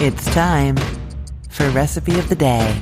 It's time for Recipe of the Day.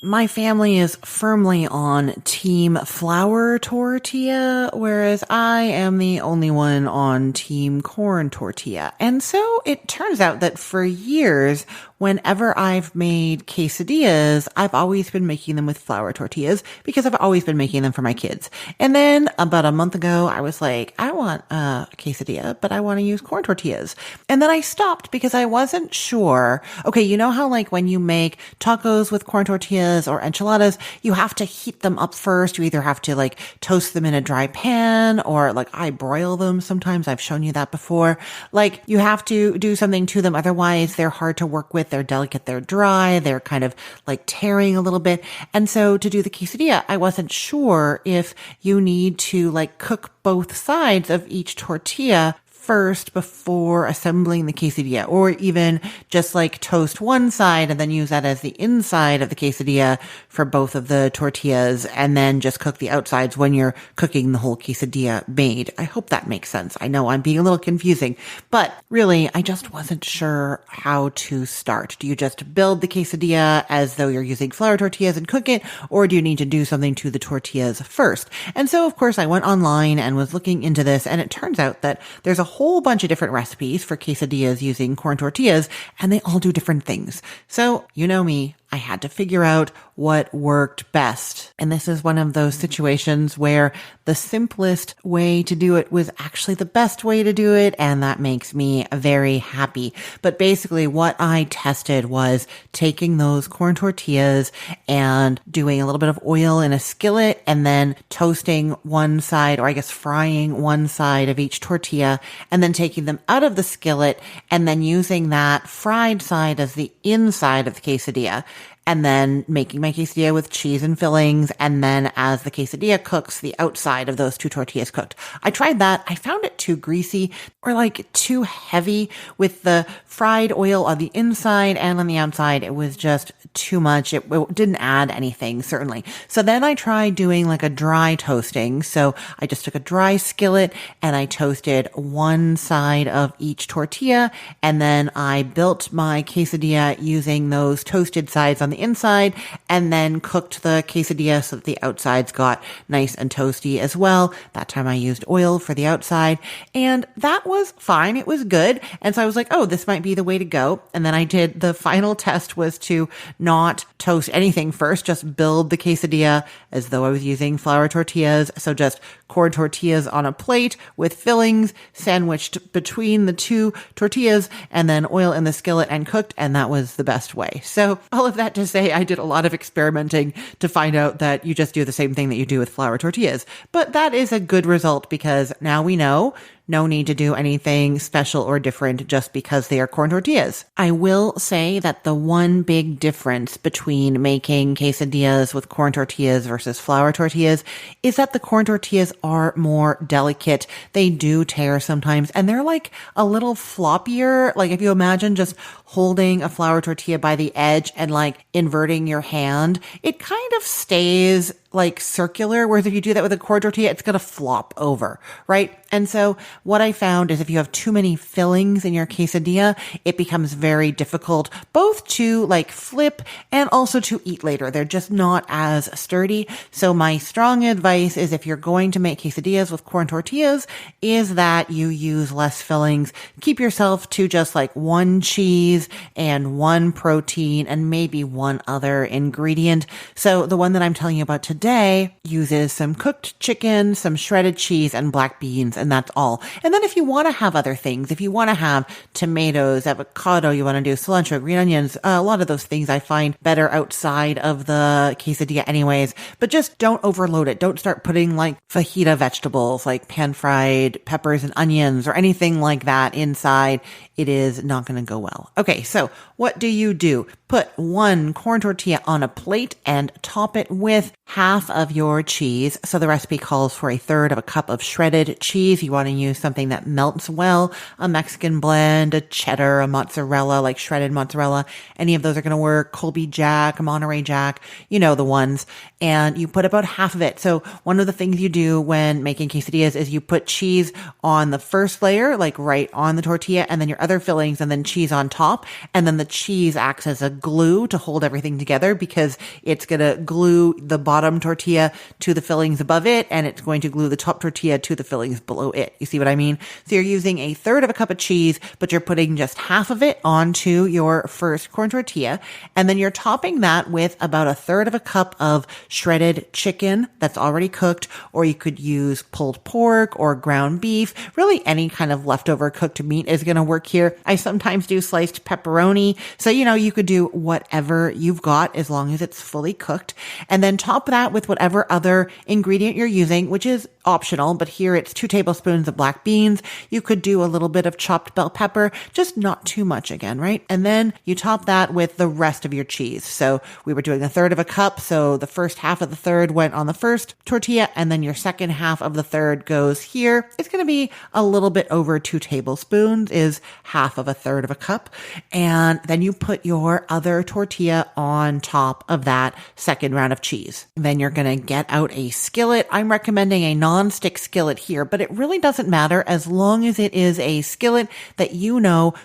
My family is firmly on team flour tortilla, whereas I am the only one on team corn tortilla. And so it turns out that for years, whenever I've made quesadillas, I've always been making them with flour tortillas because I've always been making them for my kids. And then about a month ago, I was like, I want a quesadilla, but I want to use corn tortillas. And then I stopped because I wasn't sure. Okay, you know how like when you make tacos with corn tortillas or enchiladas, you have to heat them up first. You either have to like toast them in a dry pan or like I broil them sometimes. I've shown you that before. Like you have to do something to them. Otherwise, they're hard to work with. They're delicate. They're dry. They're kind of like tearing a little bit. And so to do the quesadilla, I wasn't sure if you need to like cook both sides of each tortilla first before assembling the quesadilla, or even just like toast one side and then use that as the inside of the quesadilla for both of the tortillas and then just cook the outsides when you're cooking the whole quesadilla made. I hope that makes sense. I know I'm being a little confusing, but really I just wasn't sure how to start. Do you just build the quesadilla as though you're using flour tortillas and cook it, or do you need to do something to the tortillas first? And so of course I went online and was looking into this, and it turns out that there's a whole bunch of different recipes for quesadillas using corn tortillas, and they all do different things. So, you know me, I had to figure out what worked best. And this is one of those situations where the simplest way to do it was actually the best way to do it, and that makes me very happy. But basically what I tested was taking those corn tortillas and doing a little bit of oil in a skillet and then toasting one side, or I guess frying one side of each tortilla, and then taking them out of the skillet and then using that fried side as the inside of the quesadilla. And then making my quesadilla with cheese and fillings. And then as the quesadilla cooks, the outside of those two tortillas cooked. I tried that. I found it too greasy or like too heavy with the fried oil on the inside and on the outside. It was just too much. It didn't add anything, certainly. So then I tried doing like a dry toasting. So I just took a dry skillet and I toasted one side of each tortilla. And then I built my quesadilla using those toasted sides on the inside, and then cooked the quesadilla so that the outsides got nice and toasty as well. That time I used oil for the outside, and that was fine. It was good. And so I was like, oh, this might be the way to go. And then I did the final test was to not toast anything first, just build the quesadilla as though I was using flour tortillas. So just corn tortillas on a plate with fillings sandwiched between the two tortillas, and then oil in the skillet and cooked. And that was the best way. So all of that to say, I did a lot of experimenting to find out that you just do the same thing that you do with flour tortillas. But that is a good result because now we know no need to do anything special or different just because they are corn tortillas. I will say that the one big difference between making quesadillas with corn tortillas versus flour tortillas is that the corn tortillas are more delicate. They do tear sometimes, and they're like a little floppier. Like if you imagine just holding a flour tortilla by the edge and like inverting your hand, it kind of stays like circular, whereas if you do that with a corn tortilla, it's going to flop over, right? And so what I found is if you have too many fillings in your quesadilla, it becomes very difficult both to like flip and also to eat later. They're just not as sturdy. So my strong advice is if you're going to make quesadillas with corn tortillas is that you use less fillings. Keep yourself to just like one cheese and one protein and maybe one other ingredient. So the one that I'm telling you about today uses some cooked chicken, some shredded cheese, and black beans, and that's all. And then if you want to have other things, if you want to have tomatoes, avocado, you want to do cilantro, green onions, a lot of those things I find better outside of the quesadilla anyways, but just don't overload it. Don't start putting like fajita vegetables, like pan-fried peppers and onions or anything like that inside. It is not going to go well. Okay, so what do? Put one corn tortilla on a plate and top it with half half of your cheese. So the recipe calls for a third of a cup of shredded cheese. You want to use something that melts well, a Mexican blend, a cheddar, a mozzarella, like shredded mozzarella. Any of those are going to work. Colby Jack, Monterey Jack, you know the ones. And you put about half of it. So one of the things you do when making quesadillas is you put cheese on the first layer, like right on the tortilla, and then your other fillings, and then cheese on top. And then the cheese acts as a glue to hold everything together because it's going to glue the bottom tortilla to the fillings above it, and it's going to glue the top tortilla to the fillings below it. You see what I mean? So you're using a third of a cup of cheese, but you're putting just half of it onto your first corn tortilla. And then you're topping that with about a third of a cup of shredded chicken that's already cooked, or you could use pulled pork or ground beef. Really any kind of leftover cooked meat is going to work here. I sometimes do sliced pepperoni. So, you could do whatever you've got as long as it's fully cooked. And then top that with whatever other ingredient you're using, which is optional, but here it's 2 tablespoons of black beans. You could do a little bit of chopped bell pepper, just not too much again, right? And then you top that with the rest of your cheese. So we were doing a third of a cup. So the first half of the third went on the first tortilla, and then your second half of the third goes here. It's going to be a little bit over 2 tablespoons is half of a third of a cup. And then you put your other tortilla on top of that second round of cheese. Then you're going to get out a skillet. I'm recommending a non-stick skillet here, but it really doesn't matter as long as it is a skillet that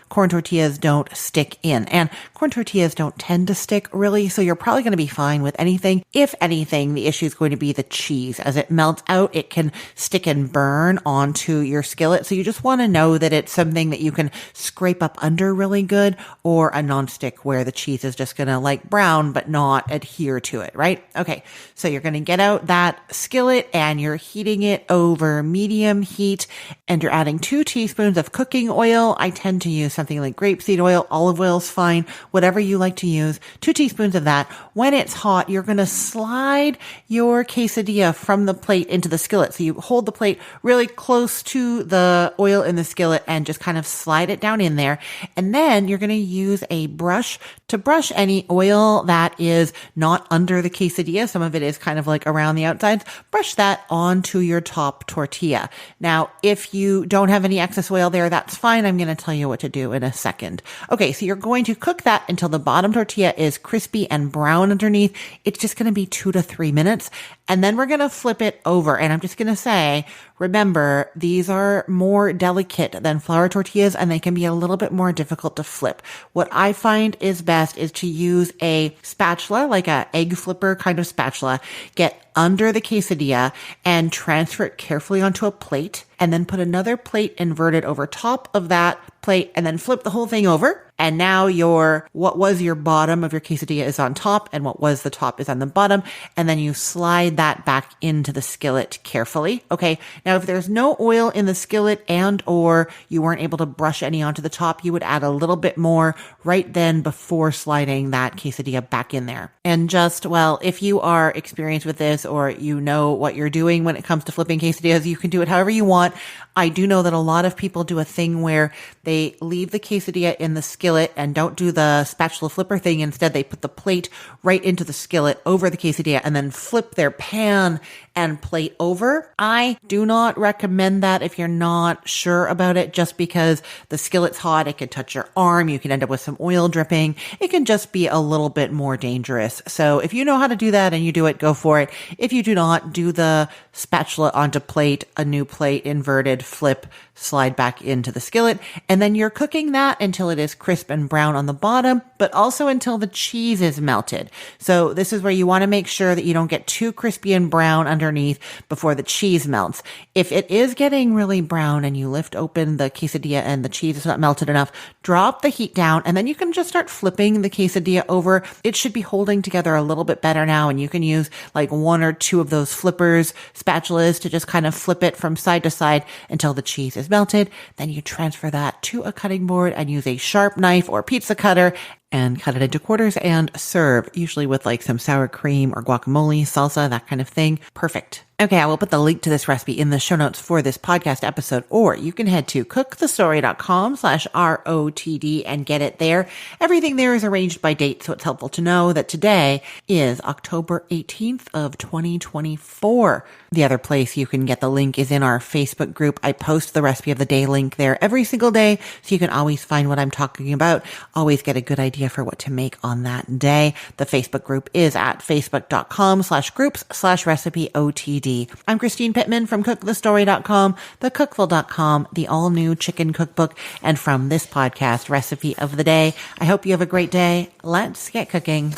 corn tortillas don't stick in. And corn tortillas don't tend to stick really, so you're probably going to be fine with anything. If anything, the issue is going to be the cheese. As it melts out, it can stick and burn onto your skillet. So you just want to know that it's something that you can scrape up under really good, or a non-stick where the cheese is just going to brown but not adhere to it, right? Okay, so you're going to get out that skillet and you're heating it over medium heat, and you're adding 2 teaspoons of cooking oil. I tend to use something like grapeseed oil. Olive oil is fine, whatever you like to use. 2 teaspoons of that. When it's hot, you're going to slide your quesadilla from the plate into the skillet. So you hold the plate really close to the oil in the skillet and just kind of slide it down in there. And then you're going to use a brush to brush any oil that is not under the quesadilla. Some of it is kind of around the outsides. Brush that onto your top tortilla. Now, if you don't have any excess oil there, that's fine. I'm going to tell you what to do in a second. Okay, so you're going to cook that until the bottom tortilla is crispy and brown underneath. It's just going to be 2 to 3 minutes. And then we're going to flip it over. And I'm just going to say, remember, these are more delicate than flour tortillas, and they can be a little bit more difficult to flip. What I find is best is to use a spatula, like a egg flipper kind of spatula, get under the quesadilla and transfer it carefully onto a plate, and then put another plate inverted over top of that plate, and then flip the whole thing over. And now what was your bottom of your quesadilla is on top, and what was the top is on the bottom. And then you slide that back into the skillet carefully. Okay. Now, if there's no oil in the skillet or you weren't able to brush any onto the top, you would add a little bit more right then before sliding that quesadilla back in there. And if you are experienced with this, or you know what you're doing when it comes to flipping quesadillas, you can do it however you want. I do know that a lot of people do a thing where they leave the quesadilla in the skillet and don't do the spatula flipper thing. Instead, they put the plate right into the skillet over the quesadilla and then flip their pan and plate over. I do not recommend that if you're not sure about it, just because the skillet's hot. It can touch your arm. You can end up with some oil dripping. It can just be a little bit more dangerous. So if you know how to do that and you do it, go for it. If you do not, do the spatula onto plate, a new plate, inverted, flip, slide back into the skillet. And then you're cooking that until it is crisp and brown on the bottom, but also until the cheese is melted. So this is where you want to make sure that you don't get too crispy and brown underneath before the cheese melts. If it is getting really brown and you lift open the quesadilla and the cheese is not melted enough, drop the heat down, and then you can just start flipping the quesadilla over. It should be holding together a little bit better now, and you can use 1 or 2 of those flippers, spatulas, to just kind of flip it from side to side until the cheese is melted. Then you transfer that to a cutting board and use a sharp knife or pizza cutter and cut it into quarters and serve, usually with like some sour cream or guacamole, salsa, that kind of thing. Perfect. Okay, I will put the link to this recipe in the show notes for this podcast episode, or you can head to cookthestory.com/ROTD and get it there. Everything there is arranged by date, so it's helpful to know that today is October 18th of 2024. The other place you can get the link is in our Facebook group. I post the recipe of the day link there every single day, so you can always find what I'm talking about, always get a good idea for what to make on that day. The Facebook group is at facebook.com/groups/recipeotd. I'm Christine Pittman from cookthestory.com, thecookful.com, the all-new chicken cookbook, and from this podcast, Recipe of the Day. I hope you have a great day. Let's get cooking.